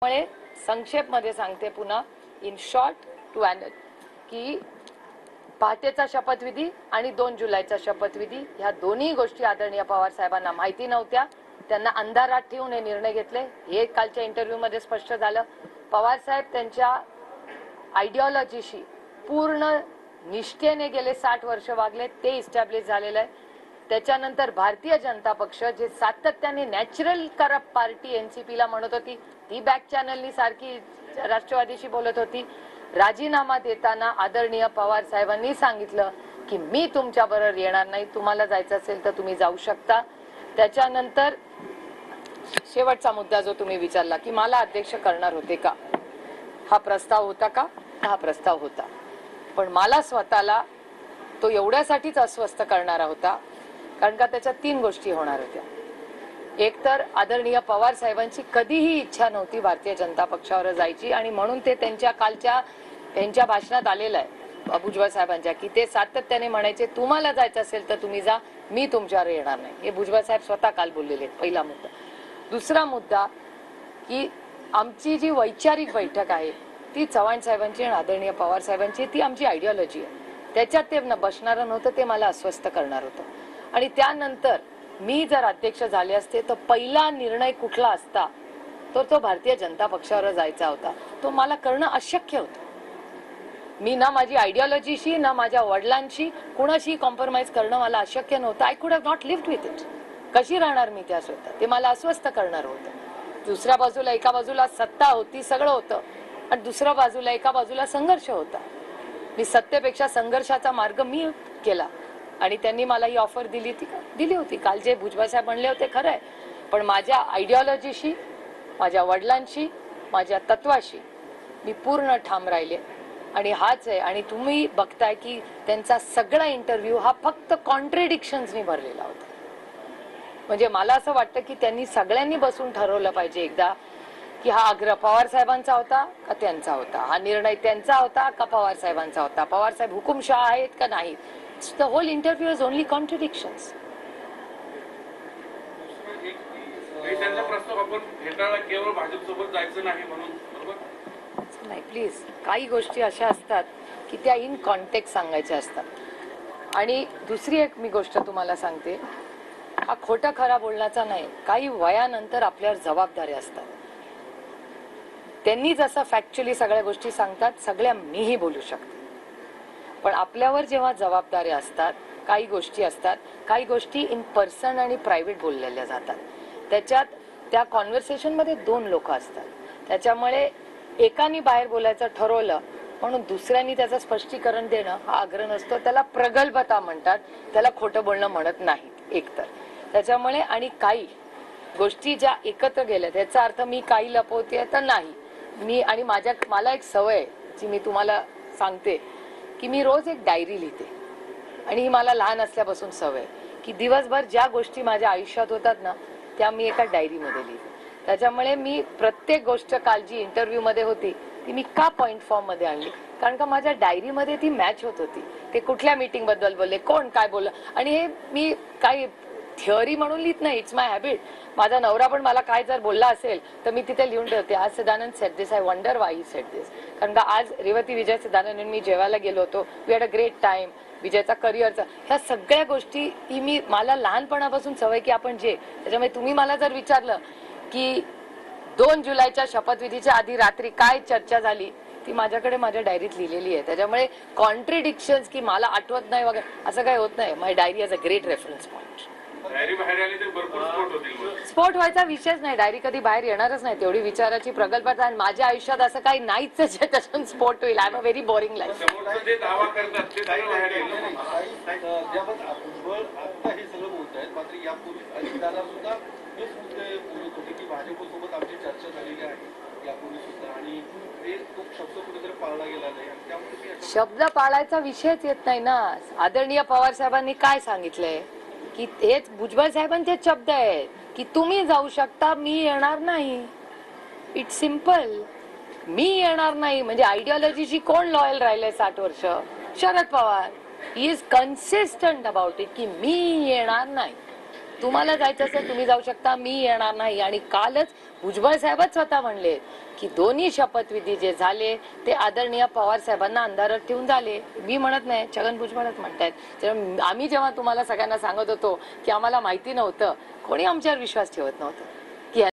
मुळे संक्षेप मध्ये सांगते पुन्हा इन शॉर्ट टू एंड की पहाटेचा शपथविधी आणि 2 जुलैचा शपथविधी ह्या दोन्ही गोष्टी आदरणीय पवार साहेबांना माहिती नव्हत्या. त्यांना अंधारात ठेवून हे निर्णय घेतले. हे कालच्या इंटरव्ह्यू मध्ये स्पष्ट झालं. पवार साहेब त्यांच्या आयडिओलॉजीशी पूर्ण निष्ठेने गेले 60 वर्ष वागले. ते इस्टॅब्लिश झालेलं आहे. त्याच्यानंतर भारतीय जनता पक्ष जे सातत्याने नॅचरल करप्ट पार्टी एनसीपीला म्हणत होती, ती बॅक चॅनलनी सारखी राष्ट्रवादीशी बोलत होती. राजीनामा देताना आदरणीय पवार साहेबांनी सांगितलं की मी तुमच्या बरोबर येणार नाही, तुम्हाला जायचं असेल तर तुम्ही जाऊ शकता. त्याच्यानंतर शेवटचा मुद्दा जो तुम्ही विचारला की मला अध्यक्ष करणार होते का, हा प्रस्ताव होता का? हा प्रस्ताव होता, पण मला स्वतःला तो एवढ्यासाठीच अस्वस्थ करणारा होता कारण का त्याच्यात 3 गोष्टी होणार होत्या. एक तर आदरणीय पवार साहेबांची कधीही इच्छा नव्हती भारतीय जनता पक्षावर जायची आणि म्हणून ते त्यांच्या कालच्या त्यांच्या भाषणात आलेलं आहे भुजबळ साहेबांच्या की ते सातत्याने म्हणायचे तुम्हाला जायचं असेल तर तुम्ही जा, मी तुमच्यावर येणार नाही. हे भुजबळ साहेब स्वतः काल बोललेले आहेत. पहिला मुद्दा. दुसरा मुद्दा की आमची जी वैचारिक बैठक आहे ती चव्हाण साहेबांची आणि आदरणीय पवार साहेबांची, ती आमची आयडिओलॉजी आहे. त्याच्यात ते बसणारं नव्हतं, ते मला अस्वस्थ करणार होतं. आणि त्यानंतर मी जर अध्यक्ष झाले असते तर पहिला निर्णय कुठला असता तर तो भारतीय जनता पक्षावर जायचा होता. तो मला करणं अशक्य होतं. मी ना माझी आयडिओलॉजीशी ना माझ्या वडिलांशी कुणाशी कॉम्प्रोमाइज करणं मला अशक्य नव्हतं. I could have not lived with it. कशी राहणार मी त्या स्वतः, ते मला अस्वस्थ करणार होतं. दुसऱ्या बाजूला एका बाजूला सत्ता होती, सगळं होतं, आणि दुसऱ्या बाजूला एका बाजूला संघर्ष होता. मी सत्तेपेक्षा संघर्षाचा मार्ग मी केला आणि त्यांनी मला ही ऑफर दिली होती. काल जे भुजबळ साहेब म्हणले होते खरं आहे, पण माझ्या आयडिओलॉजीशी, माझ्या वडिलांशी, माझ्या तत्वाशी मी पूर्ण ठाम राहिले आणि हाच आहे. आणि तुम्ही बघताय की त्यांचा सगळा इंटरव्ह्यू हा फक्त कॉन्ट्रेडिक्शन्सनी भरलेला होता. म्हणजे मला असं वाटतं की त्यांनी सगळ्यांनी बसून ठरवलं पाहिजे एकदा की हा आग्रह पवार साहेबांचा होता का त्यांचा होता, हा निर्णय त्यांचा होता का पवार साहेबांचा होता, पवार साहेब हुकुमशाह आहेत का नाही. The whole interview is only contradictions. त्यांचा प्रस्ताव आपण फेटाळला केवळ भाजपसोबत जायचं नाही म्हणून, बरोबर? नाही प्लीज, काही गोष्टी अशा असतात की त्या इन कॉन्टेक्स्ट सांगायच्या असतात. आणि दुसरी एक मी गोष्ट तुम्हाला सांगते, हा खोटा खरा बोलण्याचा नाही, काही वयानंतर आपल्यावर जबाबदारी असतात. त्यांनी जसं फॅक्च्युअली सगळ्या गोष्टी सांगतात सगळ्या मीही बोलू शकते, पण आपल्यावर जेव्हा जबाबदारी असतात, काही गोष्टी असतात, काही गोष्टी इन पर्सन आणि प्रायव्हेट बोललेल्या जातात. त्याच्यात त्या कॉन्व्हर्सेशन मध्ये 2 लोक असतात. त्याच्यामुळे एकानी बाहेर बोलायचं ठरवलं म्हणून दुसऱ्यांनी त्याचं स्पष्टीकरण देणं हा आग्रह नसतो. त्याला प्रगल्भता म्हणतात, त्याला खोटं बोलणं म्हणत नाहीत एकतर. त्याच्यामुळे आणि काही गोष्टी ज्या एकत्र गेल्या त्याचा अर्थ मी काही लपवते तर नाही. मी आणि मला एक सवय जी मी तुम्हाला सांगते की मी रोज एक डायरी लिहिते आणि ही मला लहान असल्यापासून सवय की दिवसभर ज्या गोष्टी माझ्या आयुष्यात होतात ना त्या मी एका डायरीमध्ये लिहिते. त्याच्यामुळे मी प्रत्येक गोष्ट काल जी इंटरव्ह्यू मध्ये होती ती मी का पॉइंट फॉर्म मध्ये आणली, कारण का माझ्या डायरीमध्ये ती मॅच होत होती. ते कुठल्या मीटिंग बद्दल बोलले, कोण काय बोललं, आणि हे मी काही थिअरी म्हणून लिहित नाही, इट्स माय हॅबिट. माझा नवरा पण मला काय जर बोलला असेल तर मी तिथे लिहून ठेवते, आज Sadanand said this, I wonder why he said this. कारण का आज रेवती विजय सदानंद मी जेवायला गेलो होतो, we had a great time. विजयचा करिअरचा ह्या सगळ्या गोष्टी ही मला लहानपणापासून सवय की आपण जे. त्याच्यामुळे तुम्ही मला जर विचारलं की 2 जुलैच्या शपथविधीच्या आधी रात्री काय चर्चा झाली, ती माझ्याकडे माझ्या डायरीत लिहिलेली आहे. त्याच्यामुळे कॉन्ट्रडिक्शन्स की मला आठवत नाही वगैरे असं काही होत नाही. My diary has a great reference point. Diary बाहेर आली तर भरपूर स्फोट होतील. स्फोट व्हायचा विषयच नाही, डायरी कधी बाहेर येणारच नाही. तेवढी विचाराची प्रगल्भता आणि माझ्या आयुष्यात असं काही नाहीच त्याच्यातून स्फोट होईल. I am a very boring life. ते दावा करतात ते सगळं बाहेर येईल. भुजबळ आता हे सगळं बोलतायत, मात्र यापूर्वी अजितदादा सुद्धा हेच मुद्दे बोलत होते की भाजपसोबत आमची चर्चा झालेली आहे यापूर्वी सुद्धा, आणि ते तो शब्द कुठेतरी पाळला गेला नाही. आणि त्यामुळे शब्द पाळायचा विषयच येत नाही ना. आदरणीय पवार साहेबांनी काय सांगितलंय की हेच भुजबळ साहेबांचे शब्द आहेत की तुम्ही जाऊ शकता, मी येणार नाही. It's simple. मी येणार नाही म्हणजे आयडिओलॉजीशी कोण लॉयल राहिलंय 60 वर्ष? Sharad Pawar. He is consistent about it की मी येणार नाही. तुम्हाला जायचं असेल तुम्ही जाऊ शकता, मी येणार नाही. आणि कालच भुजबळ साहेबच स्वतः म्हणले की दोन्ही शपथविधी जे झाले ते आदरणीय पवार साहेबांना अंधारात ठेवून झाले. मी म्हणत नाही, छगन भुजबळच म्हणतायत. आम्ही जेव्हा तुम्हाला सगळ्यांना सांगत होतो की आम्हाला माहिती नव्हतं, कोणी आमच्यावर विश्वास ठेवत नव्हतं.